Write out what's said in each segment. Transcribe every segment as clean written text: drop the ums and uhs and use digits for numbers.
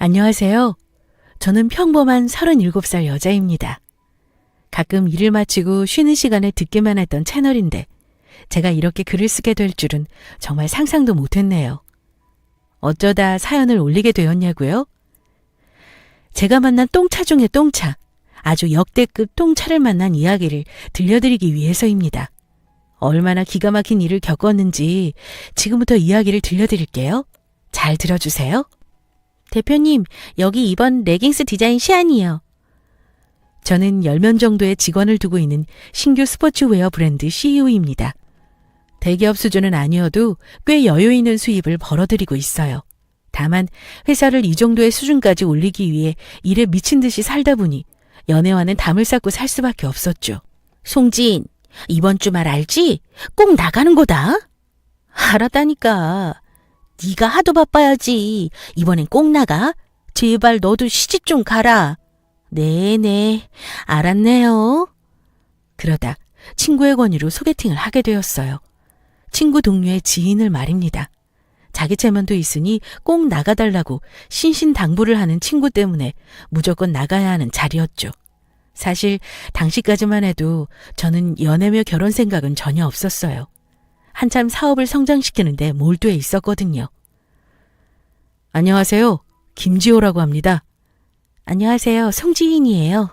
안녕하세요. 저는 평범한 37살 여자입니다. 가끔 일을 마치고 쉬는 시간에 듣기만 했던 채널인데 제가 이렇게 글을 쓰게 될 줄은 정말 상상도 못했네요. 어쩌다 사연을 올리게 되었냐고요? 제가 만난 똥차 중의 똥차, 아주 역대급 똥차를 만난 이야기를 들려드리기 위해서입니다. 얼마나 기가 막힌 일을 겪었는지 지금부터 이야기를 들려드릴게요. 잘 들어주세요. 대표님, 여기 이번 레깅스 디자인 시안이요. 저는 10명 정도의 직원을 두고 있는 신규 스포츠웨어 브랜드 CEO입니다. 대기업 수준은 아니어도 꽤 여유 있는 수입을 벌어들이고 있어요. 다만 회사를 이 정도의 수준까지 올리기 위해 일에 미친 듯이 살다 보니 연애와는 담을 쌓고 살 수밖에 없었죠. 송진, 이번 주말 알지? 꼭 나가는 거다. 알았다니까. 네가 하도 바빠야지. 이번엔 꼭 나가. 제발 너도 시집 좀 가라. 네네, 알았네요. 그러다 친구의 권유로 소개팅을 하게 되었어요. 친구 동료의 지인을 말입니다. 자기 체면도 있으니 꼭 나가달라고 신신당부를 하는 친구 때문에 무조건 나가야 하는 자리였죠. 사실 당시까지만 해도 저는 연애며 결혼 생각은 전혀 없었어요. 한참 사업을 성장시키는데 몰두해 있었거든요. 안녕하세요. 김지호라고 합니다. 안녕하세요. 송지인이에요.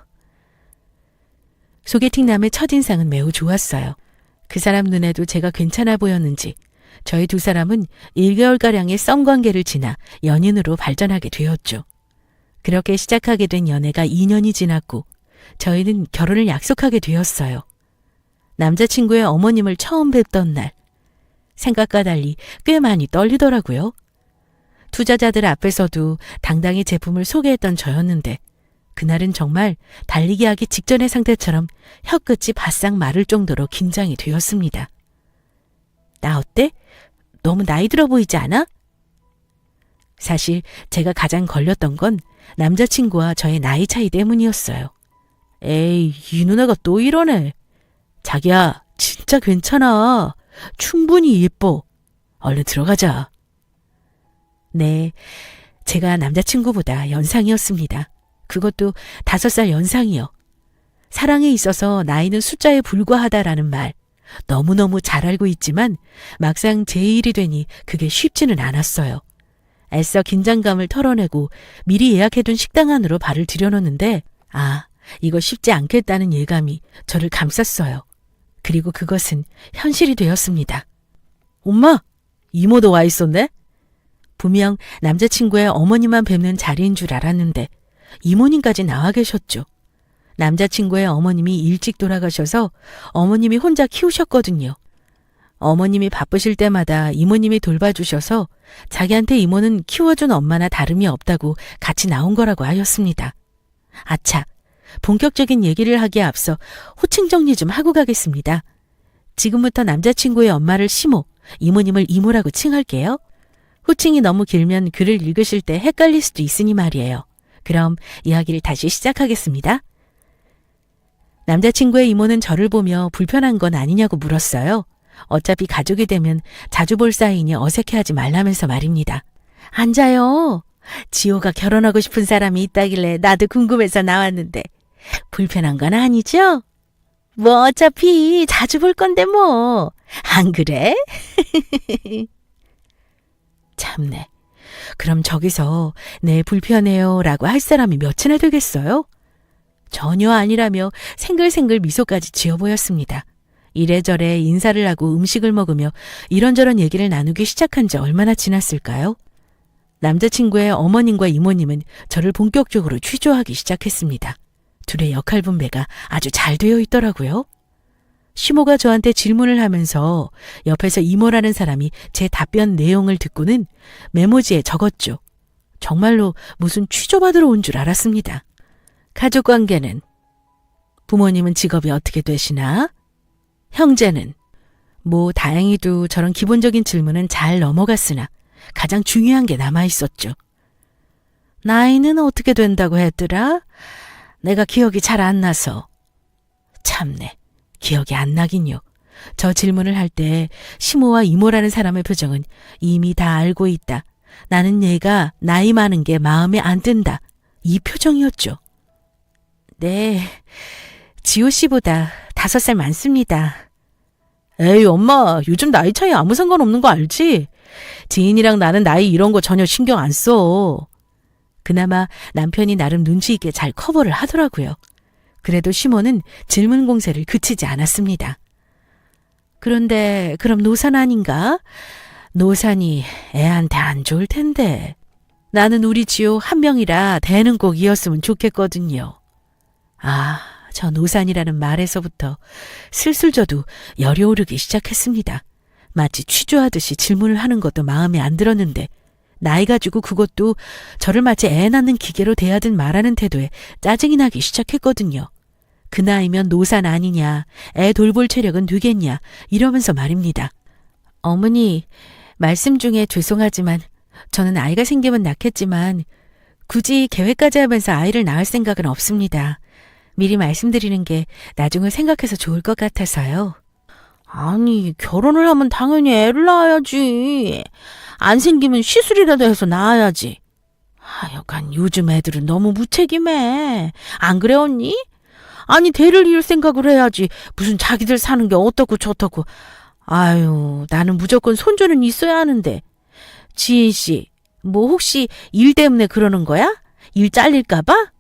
소개팅남의 첫인상은 매우 좋았어요. 그 사람 눈에도 제가 괜찮아 보였는지 저희 두 사람은 1개월가량의 썸관계를 지나 연인으로 발전하게 되었죠. 그렇게 시작하게 된 연애가 2년이 지났고 저희는 결혼을 약속하게 되었어요. 남자친구의 어머님을 처음 뵙던 날, 생각과 달리 꽤 많이 떨리더라고요. 투자자들 앞에서도 당당히 제품을 소개했던 저였는데 그날은 정말 달리기 하기 직전의 상태처럼 혀끝이 바싹 마를 정도로 긴장이 되었습니다. 나 어때? 너무 나이 들어 보이지 않아? 사실 제가 가장 걸렸던 건 남자친구와 저의 나이 차이 때문이었어요. 에이, 이 누나가 또 이러네. 자기야, 진짜 괜찮아. 충분히 예뻐. 얼른 들어가자. 네, 제가 남자친구보다 연상이었습니다. 그것도 5살 연상이요. 사랑에 있어서 나이는 숫자에 불과하다라는 말 너무너무 잘 알고 있지만 막상 제 일이 되니 그게 쉽지는 않았어요. 애써 긴장감을 털어내고 미리 예약해둔 식당 안으로 발을 들여놓는데 이거 쉽지 않겠다는 예감이 저를 감쌌어요. 그리고 그것은 현실이 되었습니다. 엄마, 이모도 와 있었네? 분명 남자친구의 어머니만 뵙는 자리인 줄 알았는데 이모님까지 나와 계셨죠. 남자친구의 어머님이 일찍 돌아가셔서 어머님이 혼자 키우셨거든요. 어머님이 바쁘실 때마다 이모님이 돌봐주셔서 자기한테 이모는 키워준 엄마나 다름이 없다고 같이 나온 거라고 하였습니다. 아차, 본격적인 얘기를 하기에 앞서 호칭 정리 좀 하고 가겠습니다. 지금부터 남자친구의 엄마를 시모, 이모님을 이모라고 칭할게요. 호칭이 너무 길면 글을 읽으실 때 헷갈릴 수도 있으니 말이에요. 그럼 이야기를 다시 시작하겠습니다. 남자친구의 이모는 저를 보며 불편한 건 아니냐고 물었어요. 어차피 가족이 되면 자주 볼 사이니 어색해하지 말라면서 말입니다. 앉아요. 지호가 결혼하고 싶은 사람이 있다길래 나도 궁금해서 나왔는데 불편한 건 아니죠? 뭐 어차피 자주 볼 건데 뭐. 안 그래? 참네. 그럼 저기서 네 불편해요 라고 할 사람이 몇이나 되겠어요? 전혀 아니라며 생글생글 미소까지 지어 보였습니다. 이래저래 인사를 하고 음식을 먹으며 이런저런 얘기를 나누기 시작한 지 얼마나 지났을까요? 남자친구의 어머님과 이모님은 저를 본격적으로 취조하기 시작했습니다. 둘의 역할 분배가 아주 잘 되어 있더라고요. 시모가 저한테 질문을 하면서 옆에서 이모라는 사람이 제 답변 내용을 듣고는 메모지에 적었죠. 정말로 무슨 취조받으러 온 줄 알았습니다. 가족관계는? 부모님은 직업이 어떻게 되시나? 형제는? 뭐 다행히도 저런 기본적인 질문은 잘 넘어갔으나 가장 중요한 게 남아있었죠. 나이는 어떻게 된다고 했더라? 내가 기억이 잘 안 나서. 참네, 기억이 안 나긴요. 저 질문을 할 때 시모와 이모라는 사람의 표정은 이미 다 알고 있다. 나는 얘가 나이 많은 게 마음에 안 든다. 이 표정이었죠. 네, 지호 씨보다 5살 많습니다. 에이, 엄마, 요즘 나이 차이 아무 상관없는 거 알지? 지인이랑 나는 나이 이런 거 전혀 신경 안 써. 그나마 남편이 나름 눈치 있게 잘 커버를 하더라고요. 그래도 시모는 질문 공세를 그치지 않았습니다. 그런데 그럼 노산 아닌가? 노산이 애한테 안 좋을 텐데. 나는 우리 지호 한 명이라 대는 꼭 이었으면 좋겠거든요. 아, 저 노산이라는 말에서부터 슬슬 저도 열이 오르기 시작했습니다. 마치 취조하듯이 질문을 하는 것도 마음에 안 들었는데 나이 가지고 그것도 저를 마치 애 낳는 기계로 대하듯 말하는 태도에 짜증이 나기 시작했거든요. 그 나이면 노산 아니냐, 애 돌볼 체력은 되겠냐 이러면서 말입니다. 어머니, 말씀 중에 죄송하지만 저는 아이가 생기면 낳겠지만 굳이 계획까지 하면서 아이를 낳을 생각은 없습니다. 미리 말씀드리는 게 나중을 생각해서 좋을 것 같아서요. 아니, 결혼을 하면 당연히 애를 낳아야지. 안 생기면 시술이라도 해서 낳아야지. 하여간 요즘 애들은 너무 무책임해. 안 그래 언니? 아니, 대를 이을 생각을 해야지. 무슨 자기들 사는 게 어떻고 저떻고. 아유, 나는 무조건 손주는 있어야 하는데. 지인 씨, 뭐 혹시 일 때문에 그러는 거야? 일 잘릴까 봐?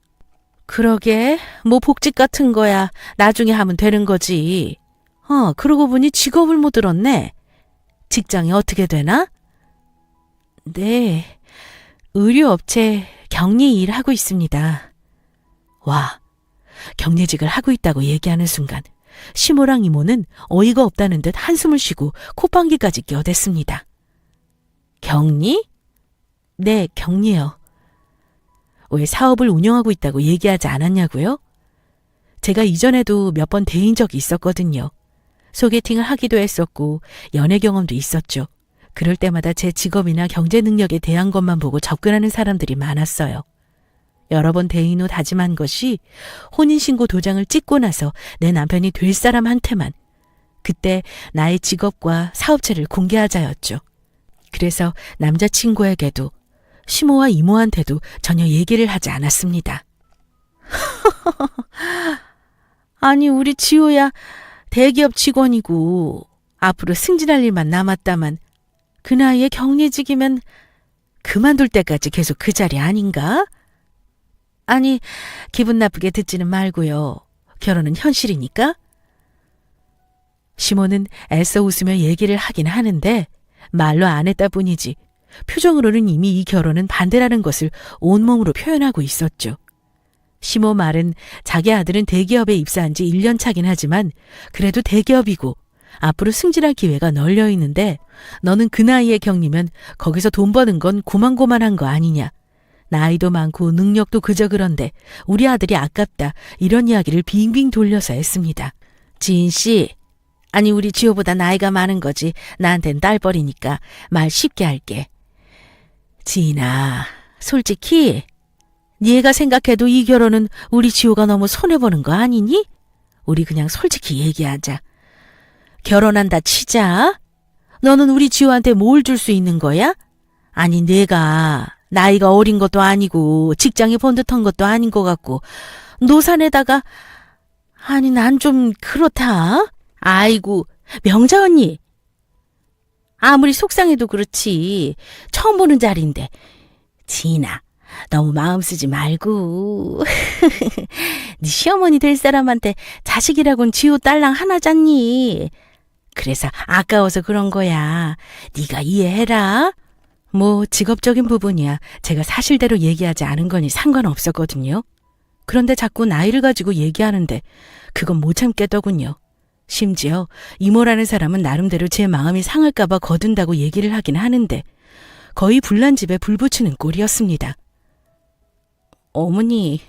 그러게, 뭐 복직 같은 거야 나중에 하면 되는 거지. 그러고 보니 직업을 못 들었네. 직장이 어떻게 되나? 네, 의류업체 격리 일 하고 있습니다. 와, 격리직을 하고 있다고 얘기하는 순간 시모랑 이모는 어이가 없다는 듯 한숨을 쉬고 콧방귀까지 껴댔습니다. 격리? 네, 격리요. 왜 사업을 운영하고 있다고 얘기하지 않았냐고요? 제가 이전에도 몇 번 대인 적이 있었거든요. 소개팅을 하기도 했었고 연애 경험도 있었죠. 그럴 때마다 제 직업이나 경제 능력에 대한 것만 보고 접근하는 사람들이 많았어요. 여러 번 대인 후 다짐한 것이 혼인신고 도장을 찍고 나서 내 남편이 될 사람한테만, 그때 나의 직업과 사업체를 공개하자였죠. 그래서 남자친구에게도 시모와 이모한테도 전혀 얘기를 하지 않았습니다. 아니, 우리 지호야 대기업 직원이고 앞으로 승진할 일만 남았다만 그 나이에 격리직이면 그만둘 때까지 계속 그 자리 아닌가? 아니, 기분 나쁘게 듣지는 말고요. 결혼은 현실이니까. 시모는 애써 웃으며 얘기를 하긴 하는데 말로 안 했다 뿐이지 표정으로는 이미 이 결혼은 반대라는 것을 온몸으로 표현하고 있었죠. 시모 말은 자기 아들은 대기업에 입사한 지 1년 차긴 하지만 그래도 대기업이고 앞으로 승진할 기회가 널려 있는데 너는 그 나이에 격리면 거기서 돈 버는 건 고만고만한 거 아니냐. 나이도 많고 능력도 그저 그런데 우리 아들이 아깝다. 이런 이야기를 빙빙 돌려서 했습니다. 지인 씨, 아니 우리 지호보다 나이가 많은 거지. 나한텐 딸뻘이니까 말 쉽게 할게. 지인아, 솔직히 네가 생각해도 이 결혼은 우리 지호가 너무 손해보는 거 아니니? 우리 그냥 솔직히 얘기하자. 결혼한다 치자. 너는 우리 지호한테 뭘 줄 수 있는 거야? 아니, 내가 나이가 어린 것도 아니고 직장이 번듯한 것도 아닌 것 같고 노산에다가, 아니 난 좀 그렇다. 아이고, 명자 언니. 아무리 속상해도 그렇지 처음 보는 자리인데. 지인아, 너무 마음 쓰지 말고. 네 시어머니 될 사람한테 자식이라곤 지호 딸랑 하나잖니. 그래서 아까워서 그런 거야. 네가 이해해라. 뭐 직업적인 부분이야 제가 사실대로 얘기하지 않은 거니 상관없었거든요. 그런데 자꾸 나이를 가지고 얘기하는데 그건 못 참겠더군요. 심지어 이모라는 사람은 나름대로 제 마음이 상할까 봐 거둔다고 얘기를 하긴 하는데 거의 불난 집에 불 붙이는 꼴이었습니다. 어머니,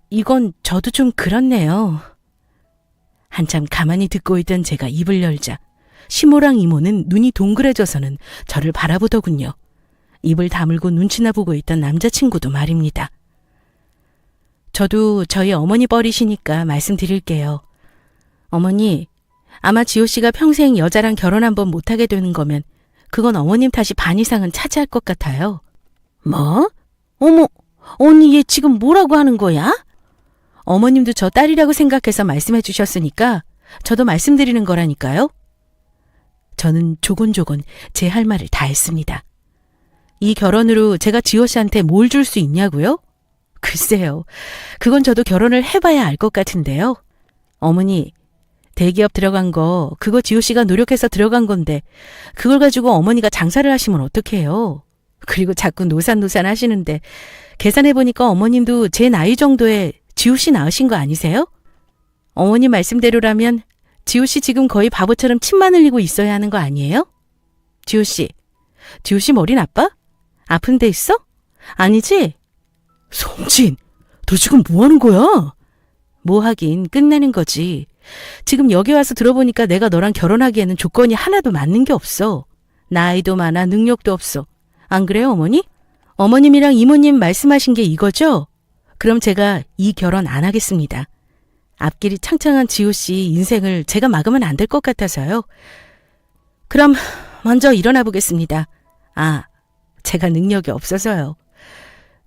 이건 저도 좀 그렇네요. 한참 가만히 듣고 있던 제가 입을 열자 시모랑 이모는 눈이 동그래져서는 저를 바라보더군요. 입을 다물고 눈치나 보고 있던 남자친구도 말입니다. 저도 저희 어머니 뻘이시니까 말씀드릴게요. 어머니, 아마 지호 씨가 평생 여자랑 결혼 한번 못하게 되는 거면 그건 어머님 탓이 반 이상은 차지할 것 같아요. 뭐? 어머, 언니 얘 지금 뭐라고 하는 거야? 어머님도 저 딸이라고 생각해서 말씀해 주셨으니까 저도 말씀드리는 거라니까요. 저는 조곤조곤 제 할 말을 다 했습니다. 이 결혼으로 제가 지호 씨한테 뭘 줄 수 있냐고요? 글쎄요. 그건 저도 결혼을 해봐야 알 것 같은데요. 어머니, 대기업 들어간 거 그거 지호 씨가 노력해서 들어간 건데 그걸 가지고 어머니가 장사를 하시면 어떡해요. 그리고 자꾸 노산노산 하시는데 계산해보니까 어머님도 제 나이 정도에 지호 씨 낳으신 거 아니세요? 어머니 말씀대로라면 지호 씨 지금 거의 바보처럼 침만 흘리고 있어야 하는 거 아니에요? 지호 씨 머리 나빠? 아픈 데 있어? 아니지? 성진, 너 지금 뭐 하는 거야? 뭐 하긴 끝내는 거지. 지금 여기 와서 들어보니까 내가 너랑 결혼하기에는 조건이 하나도 맞는 게 없어. 나이도 많아 능력도 없어. 안 그래요, 어머니? 어머님이랑 이모님 말씀하신 게 이거죠? 그럼 제가 이 결혼 안 하겠습니다. 앞길이 창창한 지호 씨 인생을 제가 막으면 안 될 것 같아서요. 그럼 먼저 일어나 보겠습니다. 아, 제가 능력이 없어서요.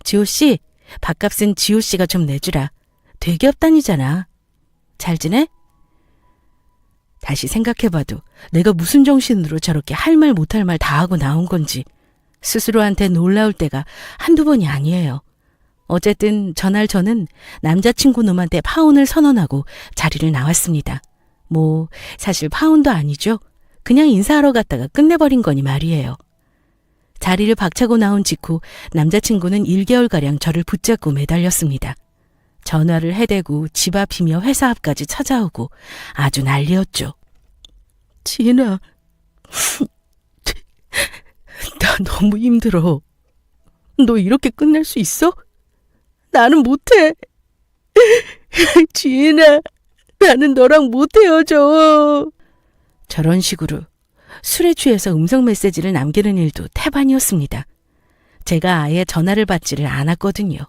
지호 씨, 밥값은 지호 씨가 좀 내주라. 대기업 다니잖아. 잘 지내? 다시 생각해봐도 내가 무슨 정신으로 저렇게 할 말 못할 말 다 하고 나온 건지 스스로한테 놀라울 때가 한두 번이 아니에요. 어쨌든 전날 저는 남자친구 놈한테 파혼을 선언하고 자리를 나왔습니다. 뭐 사실 파혼도 아니죠. 그냥 인사하러 갔다가 끝내버린 거니 말이에요. 자리를 박차고 나온 직후 남자친구는 1개월가량 저를 붙잡고 매달렸습니다. 전화를 해대고 집 앞이며 회사 앞까지 찾아오고 아주 난리였죠. 지은아, 나 너무 힘들어. 너 이렇게 끝낼 수 있어? 나는 못해. 지은아, 나는 너랑 못 헤어져. 저런 식으로 술에 취해서 음성 메시지를 남기는 일도 태반이었습니다. 제가 아예 전화를 받지를 않았거든요.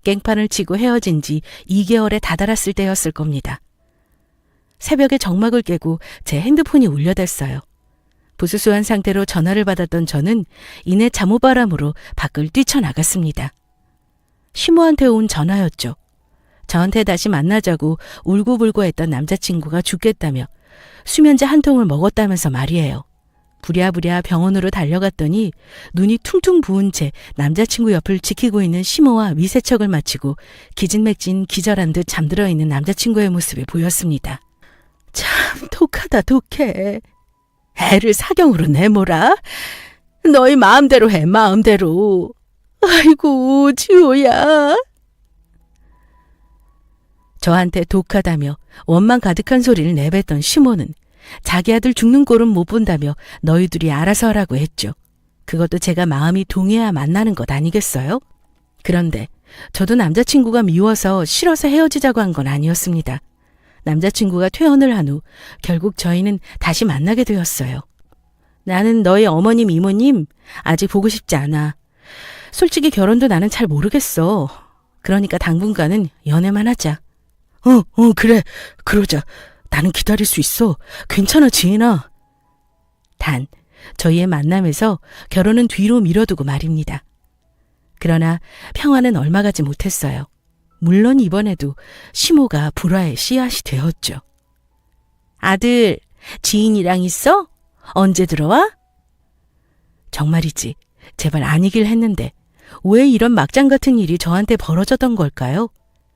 깽판을 치고 헤어진 지 2개월에 다다랐을 때였을 겁니다. 새벽에 정막을 깨고 제 핸드폰이 울려댔어요. 부수수한 상태로 전화를 받았던 저는 이내 잠옷바람으로 밖을 뛰쳐나갔습니다. 시모한테 온 전화였죠. 저한테 다시 만나자고 울고불고 했던 남자친구가 죽겠다며 수면제 한 통을 먹었다면서 말이에요. 부랴부랴 병원으로 달려갔더니 눈이 퉁퉁 부은 채 남자친구 옆을 지키고 있는 시모와 위세척을 마치고 기진맥진 기절한 듯 잠들어 있는 남자친구의 모습이 보였습니다. 참 독하다 독해. 애를 사경으로 내몰아? 너희 마음대로 해 마음대로. 아이고 지호야. 저한테 독하다며 원망 가득한 소리를 내뱉던 시모는 자기 아들 죽는 꼴은 못 본다며 너희들이 알아서 하라고 했죠. 그것도 제가 마음이 동해야 만나는 것 아니겠어요? 그런데 저도 남자친구가 미워서 싫어서 헤어지자고 한 건 아니었습니다. 남자친구가 퇴원을 한 후 결국 저희는 다시 만나게 되었어요. 나는 너희 어머님, 이모님 아직 보고 싶지 않아. 솔직히 결혼도 나는 잘 모르겠어. 그러니까 당분간은 연애만 하자. 그래. 그러자. 나는 기다릴 수 있어. 괜찮아, 지은아. 단, 저희의 만남에서 결혼은 뒤로 미뤄두고 말입니다. 그러나 평화는 얼마 가지 못했어요. 물론 이번에도 시모가 불화의 씨앗이 되었죠. 아들, 지인이랑 있어? 언제 들어와? 정말이지. 제발 아니길 했는데 왜 이런 막장 같은 일이 저한테 벌어졌던 걸까요?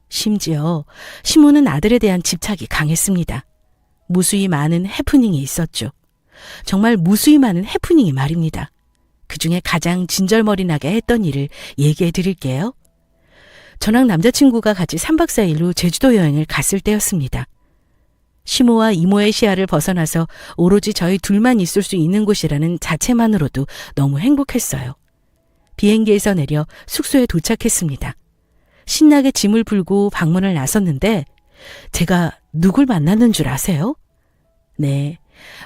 심지어 시모는 아들에 대한 집착이 강했습니다. 무수히 많은 해프닝이 있었죠. 정말 무수히 많은 해프닝이 말입니다. 그중에 가장 진절머리 나게 했던 일을 얘기해 드릴게요. 저랑 남자친구가 같이 3박 4일로 제주도 여행을 갔을 때였습니다. 시모와 이모의 시야를 벗어나서 오로지 저희 둘만 있을 수 있는 곳이라는 자체만으로도 너무 행복했어요. 비행기에서 내려 숙소에 도착했습니다. 신나게 짐을 풀고 방문을 나섰는데 제가 누굴 만났는 줄 아세요? 네,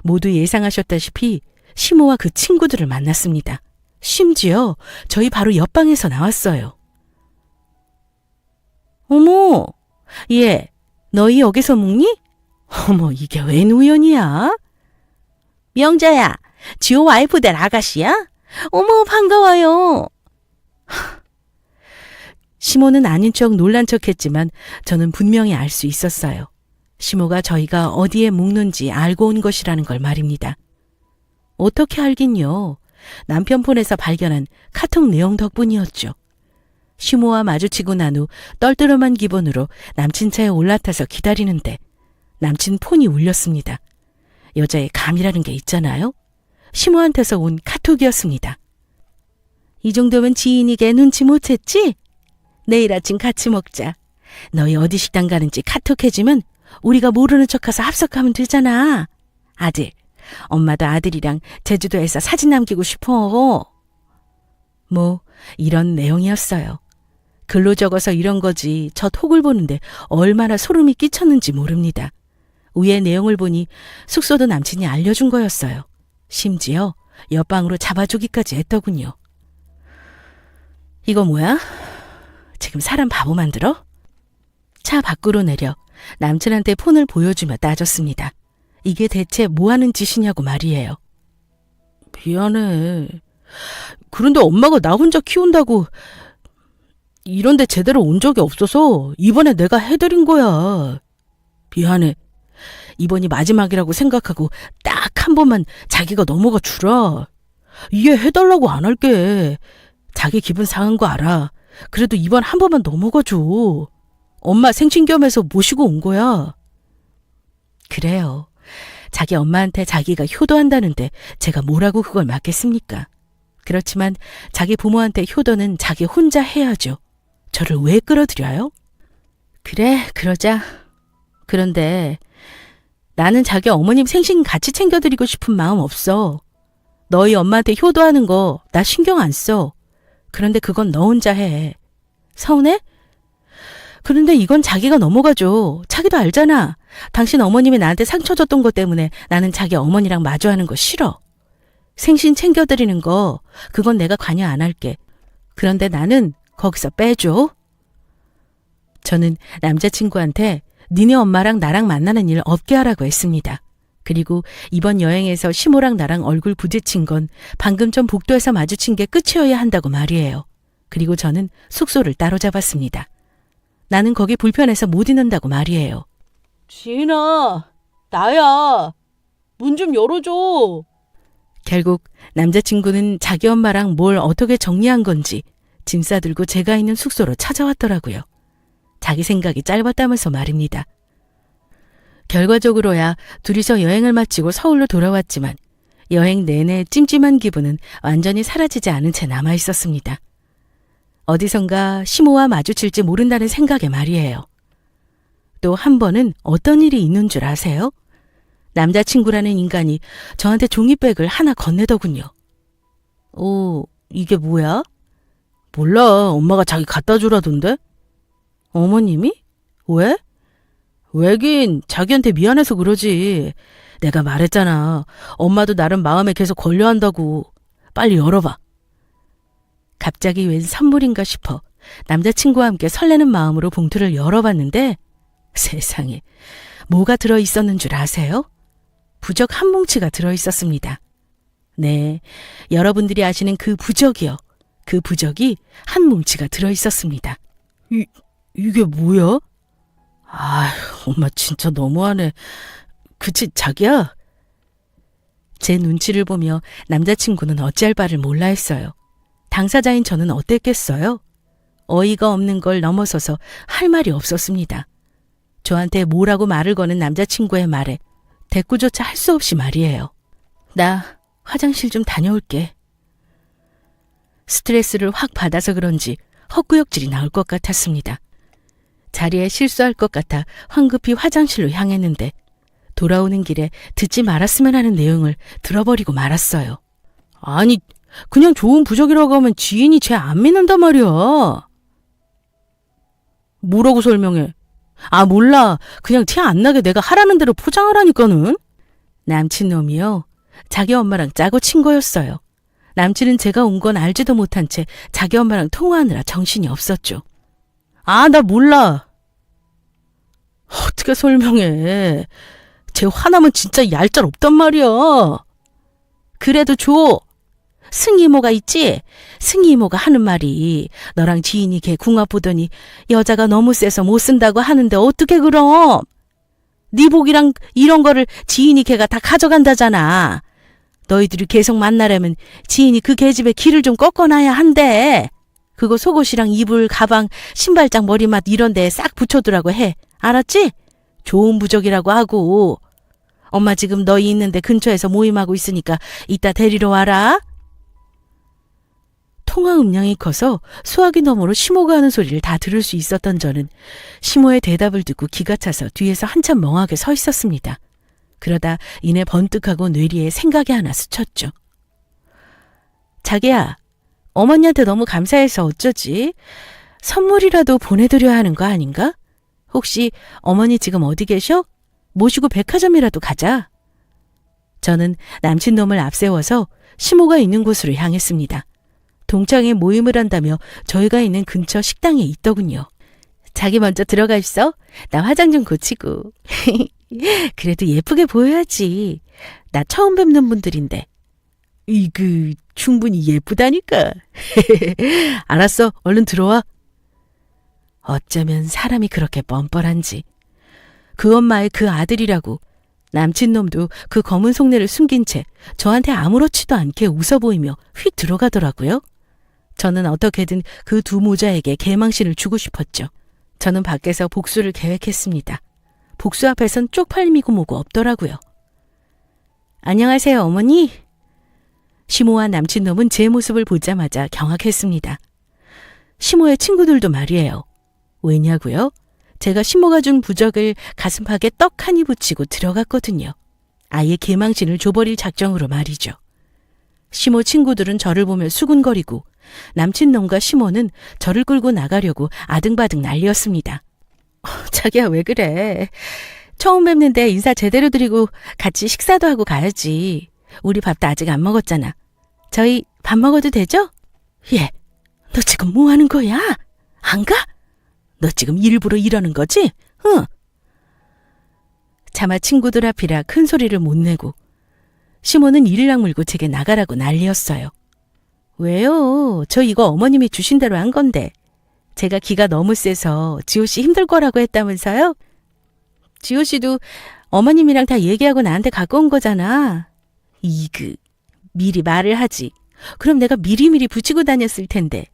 모두 예상하셨다시피 시모와 그 친구들을 만났습니다. 심지어 저희 바로 옆방에서 나왔어요. 어머, 얘, 너희 여기서 묵니? 어머, 이게 웬 우연이야? 명자야, 지호 와이프 된 아가씨야? 어머, 반가워요. 시모는 아닌 척 놀란 척했지만 저는 분명히 알 수 있었어요. 시모가 저희가 어디에 묵는지 알고 온 것이라는 걸 말입니다. 어떻게 알긴요. 남편 폰에서 발견한 카톡 내용 덕분이었죠. 시모와 마주치고 난 후 떨떠름한 기분으로 남친 차에 올라타서 기다리는데 남친 폰이 울렸습니다. 여자의 감이라는 게 있잖아요. 시모한테서 온 카톡이었습니다. 이 정도면 지인이게 눈치 못 챘지? 내일 아침 같이 먹자. 너희 어디 식당 가는지 카톡해주면 우리가 모르는 척해서 합석하면 되잖아. 아들, 엄마도 아들이랑 제주도에서 사진 남기고 싶어. 뭐 이런 내용이었어요. 글로 적어서 이런 거지 저 톡을 보는데 얼마나 소름이 끼쳤는지 모릅니다. 위에 내용을 보니 숙소도 남친이 알려준 거였어요. 심지어 옆방으로 잡아주기까지 했더군요. 이거 뭐야? 지금 사람 바보 만들어? 차 밖으로 내려 남친한테 폰을 보여주며 따졌습니다. 이게 대체 뭐 하는 짓이냐고 말이에요. 미안해. 그런데 엄마가 나 혼자 키운다고 이런데 제대로 온 적이 없어서 이번에 내가 해드린 거야. 미안해. 이번이 마지막이라고 생각하고 딱 한 번만 자기가 넘어가 주라. 이해해달라고 안 할게. 자기 기분 상한 거 알아. 그래도 이번 한 번만 넘어가 줘. 엄마 생신겸해서 모시고 온 거야. 그래요. 자기 엄마한테 자기가 효도한다는데 제가 뭐라고 그걸 맞겠습니까? 그렇지만 자기 부모한테 효도는 자기 혼자 해야죠. 저를 왜 끌어들여요? 그래, 그러자. 그런데 나는 자기 어머님 생신 같이 챙겨드리고 싶은 마음 없어. 너희 엄마한테 효도하는 거 나 신경 안 써. 그런데 그건 너 혼자 해. 서운해? 그런데 이건 자기가 넘어가줘. 자기도 알잖아. 당신 어머님이 나한테 상처 줬던 것 때문에 나는 자기 어머니랑 마주하는 거 싫어. 생신 챙겨드리는 거 그건 내가 관여 안 할게. 그런데 나는 거기서 빼줘. 저는 남자친구한테 니네 엄마랑 나랑 만나는 일 없게 하라고 했습니다. 그리고 이번 여행에서 시모랑 나랑 얼굴 부딪힌 건 방금 전 복도에서 마주친 게 끝이어야 한다고 말이에요. 그리고 저는 숙소를 따로 잡았습니다. 나는 거기 불편해서 못 있는다고 말이에요. 지인아, 나야. 문 좀 열어줘. 결국 남자친구는 자기 엄마랑 뭘 어떻게 정리한 건지 짐 싸들고 제가 있는 숙소로 찾아왔더라고요. 자기 생각이 짧았다면서 말입니다. 결과적으로야 둘이서 여행을 마치고 서울로 돌아왔지만 여행 내내 찜찜한 기분은 완전히 사라지지 않은 채 남아있었습니다. 어디선가 시모와 마주칠지 모른다는 생각에 말이에요. 또 한 번은 어떤 일이 있는 줄 아세요? 남자친구라는 인간이 저한테 종이백을 하나 건네더군요. 이게 뭐야? 몰라, 엄마가 자기 갖다 주라던데? 어머님이? 왜? 왜긴 자기한테 미안해서 그러지. 내가 말했잖아. 엄마도 나름 마음에 계속 걸려한다고. 빨리 열어봐. 갑자기 웬 선물인가 싶어 남자친구와 함께 설레는 마음으로 봉투를 열어봤는데 세상에 뭐가 들어있었는 줄 아세요? 부적 한 뭉치가 들어있었습니다. 네, 여러분들이 아시는 그 부적이요. 그 부적이 한 뭉치가 들어있었습니다. 이게 뭐야? 엄마 진짜 너무하네. 그치, 자기야? 제 눈치를 보며 남자친구는 어찌할 바를 몰라 했어요. 당사자인 저는 어땠겠어요? 어이가 없는 걸 넘어서서 할 말이 없었습니다. 저한테 뭐라고 말을 거는 남자친구의 말에 대꾸조차 할 수 없이 말이에요. 나 화장실 좀 다녀올게. 스트레스를 확 받아서 그런지 헛구역질이 나올 것 같았습니다. 자리에 실수할 것 같아 황급히 화장실로 향했는데 돌아오는 길에 듣지 말았으면 하는 내용을 들어버리고 말았어요. 아니, 그냥 좋은 부적이라고 하면 지인이 쟤 안 믿는단 말이야. 뭐라고 설명해? 몰라. 그냥 티 안 나게 내가 하라는 대로 포장을 하니까는. 남친 놈이요. 자기 엄마랑 짜고 친 거였어요. 남친은 제가 온 건 알지도 못한 채 자기 엄마랑 통화하느라 정신이 없었죠. 나 몰라. 어떻게 설명해. 쟤 화나면 진짜 얄짤 없단 말이야. 그래도 줘. 승희 이모가 있지? 승희 이모가 하는 말이 너랑 지인이 걔 궁합 보더니 여자가 너무 세서 못 쓴다고 하는데 어떻게 그럼? 네 복이랑 이런 거를 지인이 걔가 다 가져간다잖아. 너희들이 계속 만나려면 지인이 그 계집에 길을 좀 꺾어놔야 한대. 그거 속옷이랑 이불, 가방, 신발장, 머리맡 이런 데에 싹 붙여두라고 해. 알았지? 좋은 부적이라고 하고. 엄마 지금 너희 있는데 근처에서 모임하고 있으니까 이따 데리러 와라. 통화 음량이 커서 수화기 너머로 시모가 하는 소리를 다 들을 수 있었던 저는 시모의 대답을 듣고 기가 차서 뒤에서 한참 멍하게 서 있었습니다. 그러다 이내 번뜩하고 뇌리에 생각이 하나 스쳤죠. 자기야, 어머니한테 너무 감사해서 어쩌지? 선물이라도 보내드려야 하는 거 아닌가? 혹시 어머니 지금 어디 계셔? 모시고 백화점이라도 가자. 저는 남친놈을 앞세워서 시모가 있는 곳으로 향했습니다. 동창회 모임을 한다며 저희가 있는 근처 식당에 있더군요. 자기 먼저 들어가 있어. 나 화장 좀 고치고. 그래도 예쁘게 보여야지. 나 처음 뵙는 분들인데. 이그 충분히 예쁘다니까. 알았어. 얼른 들어와. 어쩌면 사람이 그렇게 뻔뻔한지. 그 엄마의 그 아들이라고 남친놈도 그 검은 속내를 숨긴 채 저한테 아무렇지도 않게 웃어 보이며 휙 들어가더라고요. 저는 어떻게든 그 두 모자에게 개망신을 주고 싶었죠. 저는 밖에서 복수를 계획했습니다. 복수 앞에선 쪽팔림이고 뭐고 없더라고요. 안녕하세요, 어머니. 시모와 남친놈은 제 모습을 보자마자 경악했습니다. 시모의 친구들도 말이에요. 왜냐고요? 제가 시모가 준 부적을 가슴팍에 떡하니 붙이고 들어갔거든요. 아예 개망신을 줘버릴 작정으로 말이죠. 시모 친구들은 저를 보며 수군거리고 남친놈과 시모는 저를 끌고 나가려고 아등바등 난리였습니다. 자기야, 왜 그래? 처음 뵙는데 인사 제대로 드리고 같이 식사도 하고 가야지. 우리 밥도 아직 안 먹었잖아. 저희 밥 먹어도 되죠? 예. 너 지금 뭐 하는 거야? 안 가? 너 지금 일부러 이러는 거지? 응. 차마 친구들 앞이라 큰 소리를 못 내고 시모는 이를 악물고 제게 나가라고 난리였어요. 왜요? 저 이거 어머님이 주신 대로 한 건데. 제가 기가 너무 세서 지호 씨 힘들 거라고 했다면서요? 지호 씨도 어머님이랑 다 얘기하고 나한테 갖고 온 거잖아. 이그 미리 말을 하지. 그럼 내가 미리미리 붙이고 다녔을 텐데.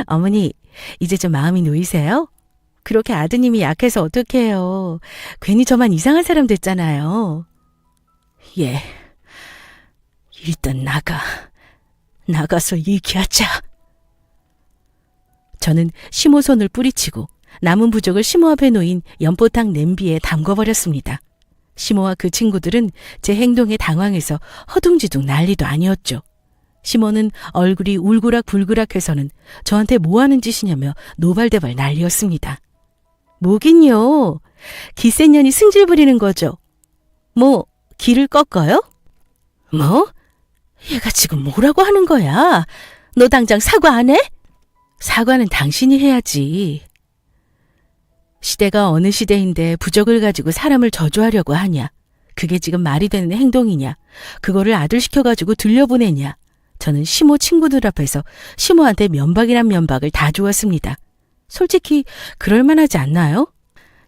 어머니, 이제 좀 마음이 놓이세요? 그렇게 아드님이 약해서 어떡해요. 괜히 저만 이상한 사람 됐잖아요. 예. 일단 나가서 얘기하자. 저는 시모 손을 뿌리치고 남은 부적을 시모 앞에 놓인 연포탕 냄비에 담궈버렸습니다. 시모와 그 친구들은 제 행동에 당황해서 허둥지둥 난리도 아니었죠. 시모는 얼굴이 울그락불그락해서는 저한테 뭐하는 짓이냐며 노발대발 난리였습니다. 뭐긴요. 기센 년이 승질 부리는 거죠. 뭐 길을 꺾어요? 뭐? 얘가 지금 뭐라고 하는 거야? 너 당장 사과 안 해? 사과는 당신이 해야지. 시대가 어느 시대인데 부적을 가지고 사람을 저주하려고 하냐? 그게 지금 말이 되는 행동이냐? 그거를 아들 시켜가지고 들려보내냐? 저는 시모 친구들 앞에서 시모한테 면박이란 면박을 다 주었습니다. 솔직히 그럴만하지 않나요?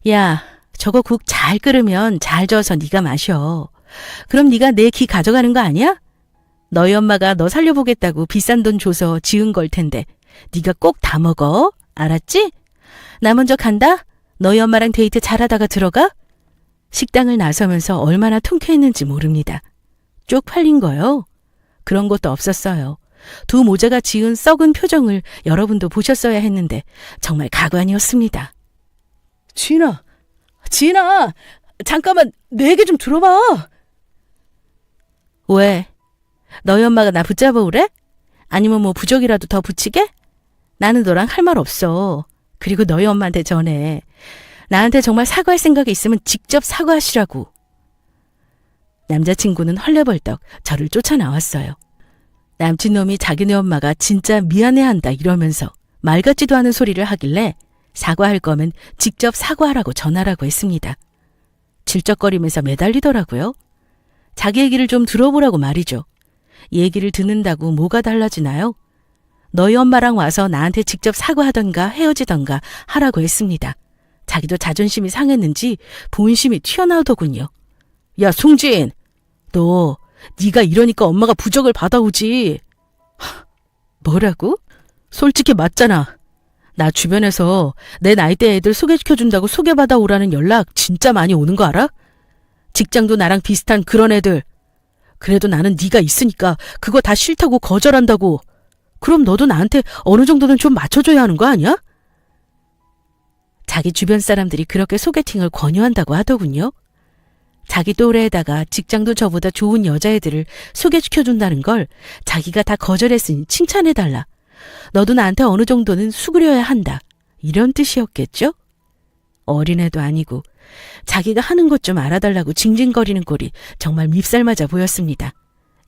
야, 저거 국 잘 끓으면 잘 저어서 네가 마셔. 그럼 네가 내 기 가져가는 거 아니야? 너희 엄마가 너 살려보겠다고 비싼 돈 줘서 지은 걸 텐데 네가 꼭 다 먹어. 알았지? 나 먼저 간다. 너희 엄마랑 데이트 잘하다가 들어가. 식당을 나서면서 얼마나 통쾌했는지 모릅니다. 쪽팔린 거요? 그런 것도 없었어요. 두 모자가 지은 썩은 표정을 여러분도 보셨어야 했는데 정말 가관이었습니다. 진아, 잠깐만 내 얘기 좀 들어봐. 왜? 너희 엄마가 나 붙잡아 오래? 아니면 뭐 부적이라도 더 붙이게? 나는 너랑 할 말 없어. 그리고 너희 엄마한테 전해. 나한테 정말 사과할 생각이 있으면 직접 사과하시라고. 남자친구는 헐레벌떡 저를 쫓아나왔어요. 남친놈이 자기네 엄마가 진짜 미안해한다 이러면서 말 같지도 않은 소리를 하길래 사과할 거면 직접 사과하라고 전하라고 했습니다. 질적거리면서 매달리더라고요. 자기 얘기를 좀 들어보라고 말이죠. 얘기를 듣는다고 뭐가 달라지나요? 너희 엄마랑 와서 나한테 직접 사과하던가 헤어지던가 하라고 했습니다. 자기도 자존심이 상했는지 본심이 튀어나오더군요. 야, 송진! 너 네가 이러니까 엄마가 부적을 받아오지. 뭐라고? 솔직히 맞잖아. 나 주변에서 내 나이대 애들 소개시켜준다고 소개받아 오라는 연락 진짜 많이 오는 거 알아? 직장도 나랑 비슷한 그런 애들. 그래도 나는 네가 있으니까 그거 다 싫다고 거절한다고. 그럼 너도 나한테 어느 정도는 좀 맞춰줘야 하는 거 아니야? 자기 주변 사람들이 그렇게 소개팅을 권유한다고 하더군요. 자기 또래에다가 직장도 저보다 좋은 여자애들을 소개시켜준다는 걸 자기가 다 거절했으니 칭찬해달라. 너도 나한테 어느 정도는 수그려야 한다. 이런 뜻이었겠죠? 어린애도 아니고 자기가 하는 것 좀 알아달라고 징징거리는 꼴이 정말 밉살맞아 보였습니다.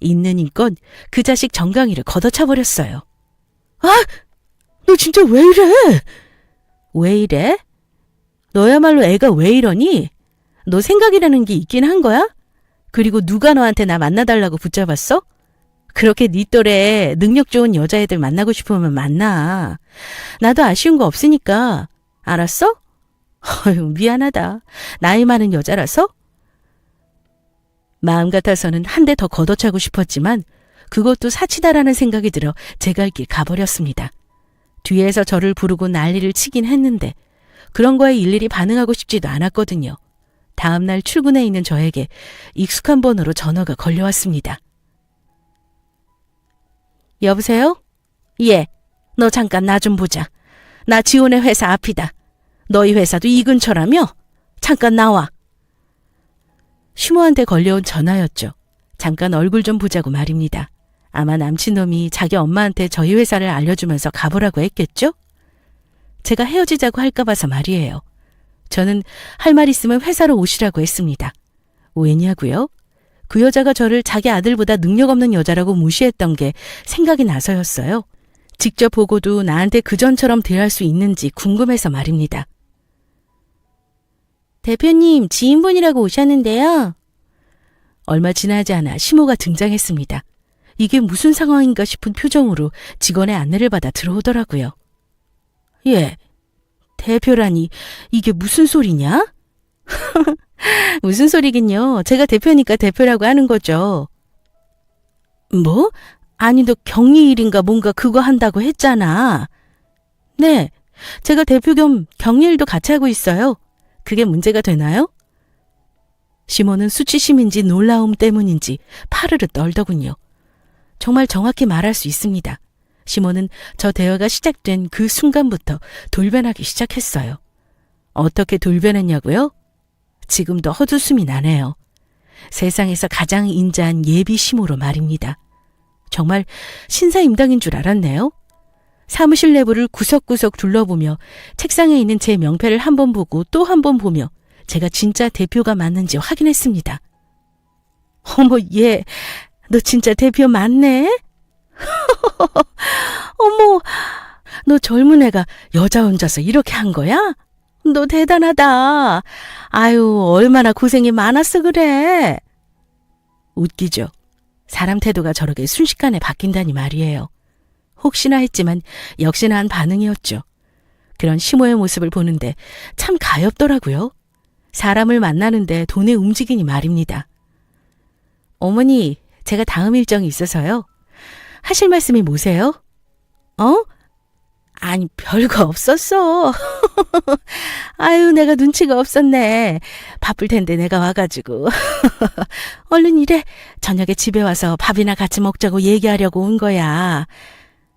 있는 힘껏 그 자식 정강이를 걷어차버렸어요. 아! 너 진짜 왜 이래? 왜 이래? 너야말로 애가 왜 이러니? 너 생각이라는 게 있긴 한 거야? 그리고 누가 너한테 나 만나달라고 붙잡았어? 그렇게 네 또래 능력 좋은 여자애들 만나고 싶으면 만나. 나도 아쉬운 거 없으니까. 알았어? 어휴, 미안하다. 나이 많은 여자라서? 마음 같아서는 한 대 더 걷어차고 싶었지만 그것도 사치다라는 생각이 들어 제 갈 길 가버렸습니다. 뒤에서 저를 부르고 난리를 치긴 했는데 그런 거에 일일이 반응하고 싶지도 않았거든요. 다음 날 출근해 있는 저에게 익숙한 번호로 전화가 걸려왔습니다. 여보세요? 예, 너 잠깐 나 좀 보자. 나 지원의 회사 앞이다. 너희 회사도 이 근처라며? 잠깐 나와. 시모한테 걸려온 전화였죠. 잠깐 얼굴 좀 보자고 말입니다. 아마 남친놈이 자기 엄마한테 저희 회사를 알려주면서 가보라고 했겠죠? 제가 헤어지자고 할까 봐서 말이에요. 저는 할 말 있으면 회사로 오시라고 했습니다. 왜냐고요? 그 여자가 저를 자기 아들보다 능력 없는 여자라고 무시했던 게 생각이 나서였어요. 직접 보고도 나한테 그전처럼 대할 수 있는지 궁금해서 말입니다. 대표님, 지인분이라고 오셨는데요. 얼마 지나지 않아 시모가 등장했습니다. 이게 무슨 상황인가 싶은 표정으로 직원의 안내를 받아 들어오더라고요. 예, 대표라니 이게 무슨 소리냐? 무슨 소리긴요. 제가 대표니까 대표라고 하는 거죠. 뭐? 아니 너 격리일인가 뭔가 그거 한다고 했잖아. 네, 제가 대표 겸 격리일도 같이 하고 있어요. 그게 문제가 되나요? 시모는 수치심인지 놀라움 때문인지 파르르 떨더군요. 정말 정확히 말할 수 있습니다. 시모는 저 대화가 시작된 그 순간부터 돌변하기 시작했어요. 어떻게 돌변했냐고요? 지금도 헛웃음이 나네요. 세상에서 가장 인자한 예비 시모로 말입니다. 정말 신사임당인 줄 알았네요. 사무실 내부를 구석구석 둘러보며 책상에 있는 제 명패를 한 번 보고 또 한 번 보며 제가 진짜 대표가 맞는지 확인했습니다. 어머, 얘, 너 진짜 대표 맞네? 어머, 너 젊은 애가 여자 혼자서 이렇게 한 거야? 너 대단하다. 아유, 얼마나 고생이 많았어 그래. 웃기죠. 사람 태도가 저렇게 순식간에 바뀐다니 말이에요. 혹시나 했지만 역시나 한 반응이었죠. 그런 시모의 모습을 보는데 참 가엾더라고요. 사람을 만나는데 돈에 움직이니 말입니다. 어머니, 제가 다음 일정이 있어서요. 하실 말씀이 뭐세요? 어? 아니, 별거 없었어. 아유, 내가 눈치가 없었네. 바쁠 텐데 내가 와가지고. 얼른 이래. 저녁에 집에 와서 밥이나 같이 먹자고 얘기하려고 온 거야.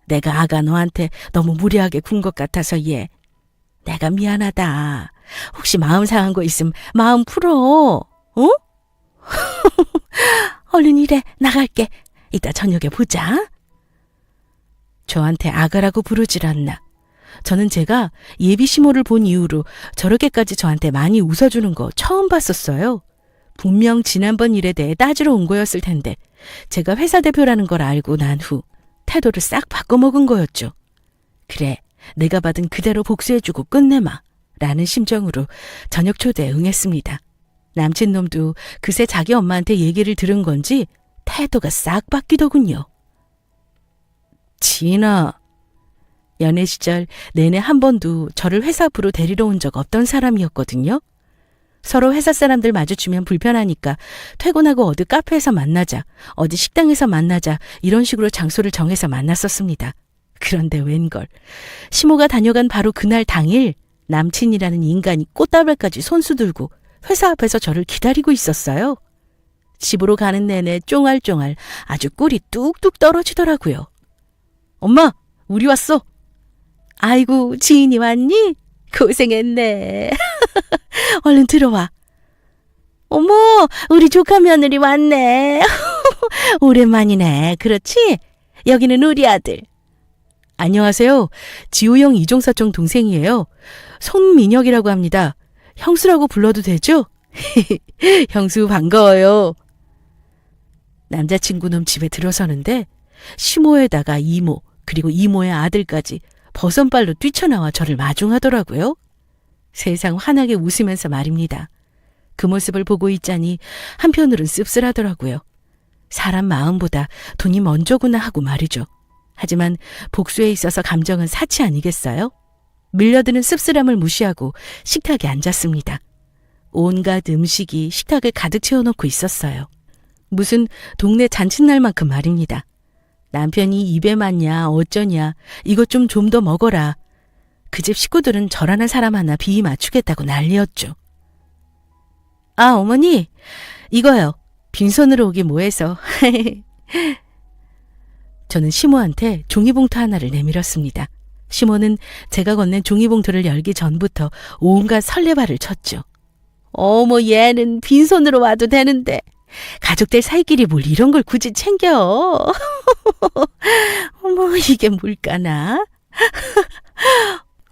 내가 아가 너한테 너무 무리하게 군 것 같아서 얘. 내가 미안하다. 혹시 마음 상한 거 있으면 마음 풀어. 어? 얼른 이래. 나갈게. 이따 저녁에 보자. 저한테 아가라고 부르질 않나. 저는 제가 예비 시모를 본 이후로 저렇게까지 저한테 많이 웃어주는 거 처음 봤었어요. 분명 지난번 일에 대해 따지러 온 거였을 텐데 제가 회사 대표라는 걸 알고 난 후 태도를 싹 바꿔먹은 거였죠. 그래, 내가 받은 그대로 복수해주고 끝내마 라는 심정으로 저녁 초대에 응했습니다. 남친놈도 그새 자기 엄마한테 얘기를 들은 건지 태도가 싹 바뀌더군요. 지인아, 연애 시절 내내 한 번도 저를 회사 앞으로 데리러 온 적 없던 사람이었거든요. 서로 회사 사람들 마주치면 불편하니까 퇴근하고 어디 카페에서 만나자, 어디 식당에서 만나자 이런 식으로 장소를 정해서 만났었습니다. 그런데 웬걸, 시모가 다녀간 바로 그날 당일 남친이라는 인간이 꽃다발까지 손수 들고 회사 앞에서 저를 기다리고 있었어요. 집으로 가는 내내 쫑알쫑알 아주 꿀이 뚝뚝 떨어지더라고요. 엄마, 우리 왔어. 아이고, 지인이 왔니? 고생했네. 얼른 들어와. 어머, 우리 조카 며느리 왔네. 오랜만이네. 그렇지? 여기는 우리 아들. 안녕하세요. 지호형 이종사촌 동생이에요. 손민혁이라고 합니다. 형수라고 불러도 되죠? 형수 반가워요. 남자친구놈 집에 들어서는데 시모에다가 이모, 그리고 이모의 아들까지 버선발로 뛰쳐나와 저를 마중하더라고요. 세상 환하게 웃으면서 말입니다. 그 모습을 보고 있자니 한편으론 씁쓸하더라고요. 사람 마음보다 돈이 먼저구나 하고 말이죠. 하지만 복수에 있어서 감정은 사치 아니겠어요? 밀려드는 씁쓸함을 무시하고 식탁에 앉았습니다. 온갖 음식이 식탁을 가득 채워놓고 있었어요. 무슨 동네 잔칫날만큼 말입니다. 남편이 입에 맞냐 어쩌냐 이것 좀 더 먹어라. 그 집 식구들은 저라는 사람 하나 비위 맞추겠다고 난리였죠. 아, 어머니, 이거요. 빈손으로 오기 뭐해서. 저는 시모한테 종이봉투 하나를 내밀었습니다. 시모는 제가 건넨 종이봉투를 열기 전부터 온갖 설레발을 쳤죠. 어머, 얘는 빈손으로 와도 되는데 가족들 사이끼리 뭘 이런 걸 굳이 챙겨. 어머, 이게 뭘까나?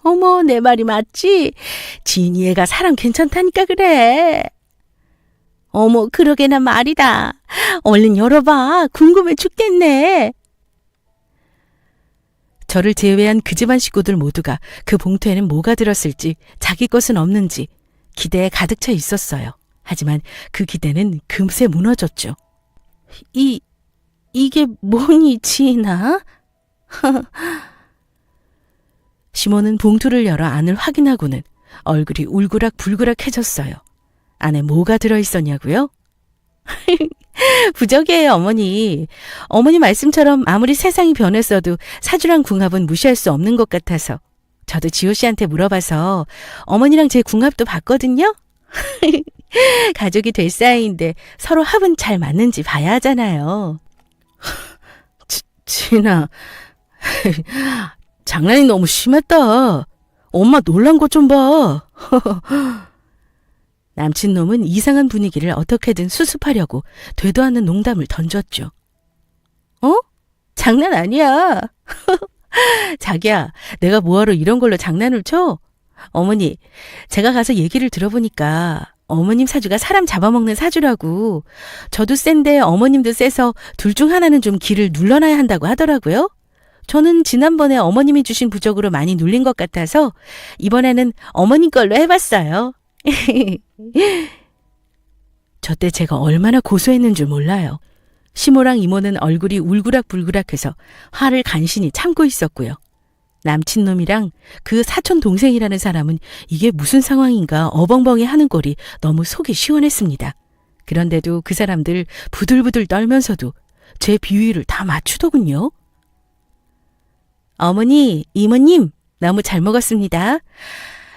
어머, 내 말이 맞지? 지인이 애가 사람 괜찮다니까 그래. 어머, 그러게나 말이다. 얼른 열어봐. 궁금해 죽겠네. 저를 제외한 그 집안 식구들 모두가 그 봉투에는 뭐가 들었을지, 자기 것은 없는지 기대에 가득 차 있었어요. 하지만 그 기대는 금세 무너졌죠. 이게 뭐니, 지인아? 시모는 봉투를 열어 안을 확인하고는 얼굴이 울그락불그락해졌어요. 안에 뭐가 들어있었냐고요? 부적이에요, 어머니. 어머니 말씀처럼 아무리 세상이 변했어도 사주랑 궁합은 무시할 수 없는 것 같아서 저도 지호 씨한테 물어봐서 어머니랑 제 궁합도 봤거든요. 가족이 될 사이인데 서로 합은 잘 맞는지 봐야 하잖아요. 진아, 장난이 너무 심했다. 엄마 놀란 것 좀 봐. 남친놈은 이상한 분위기를 어떻게든 수습하려고 되도 않는 농담을 던졌죠. 어? 장난 아니야. 자기야, 내가 뭐하러 이런 걸로 장난을 쳐? 어머니, 제가 가서 얘기를 들어보니까 어머님 사주가 사람 잡아먹는 사주라고. 저도 센데 어머님도 세서 둘 중 하나는 좀 기를 눌러놔야 한다고 하더라고요. 저는 지난번에 어머님이 주신 부적으로 많이 눌린 것 같아서 이번에는 어머님 걸로 해봤어요. 저 때 제가 얼마나 고소했는 줄 몰라요. 시모랑 이모는 얼굴이 울그락불그락해서 화를 간신히 참고 있었고요. 남친놈이랑 그 사촌 동생이라는 사람은 이게 무슨 상황인가 어벙벙해 하는 꼴이 너무 속이 시원했습니다. 그런데도 그 사람들 부들부들 떨면서도 제 비위를 다 맞추더군요. 어머니, 이모님, 너무 잘 먹었습니다.